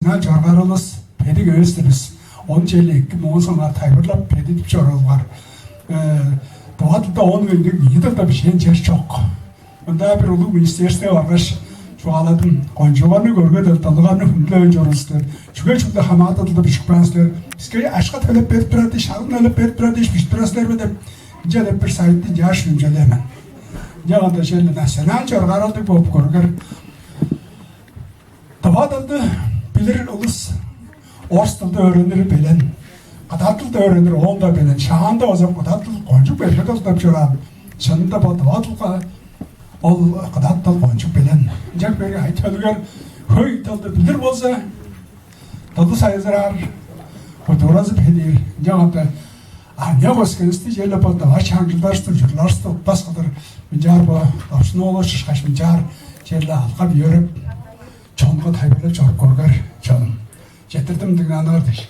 Наа жаргаруулаас педиг өсдөрс он жилиг моонсонга тайварлап педид чоролгаар дооддоо он нэг хидэлдэ бишэн чэрчок. Ондаа би руу министерствээ оргош чуалаад гонжооныг өргөд долгооны хөндлөө журалсдэр чүгэж хүлээ хамаатад биш бранслэр скэ ашгат хэлэ бэрбрэди шарнал бэрбрэди биш бранслэр мэдэ жаа бэр сайт яаш хэмжээлэмэн. Яагаад дэшэл национал жаргаруулдаг бопгоргэр тавадад билэр улс Оростолд өрөөнөр бэлэн гадаадд өрөөнөр хондоо бэлэн шаанда бас гадаадд гонжиг бэлгэдэл тавчраа шанда бодводлга ол гадаадд гонжиг бэлэн яг бэр хайталгаар хой талд билэр болса тодос хайзараар хотоораз бэлэр яагаад Нягос кэнсти ялла бата аш хангалаарч жуулаарч бас гадар мижарба авснолош хаш мижар челла алгав ерөв чонгод хайрлаж оргоргоор чон Жэтэрдэм дэгнанаар дэш.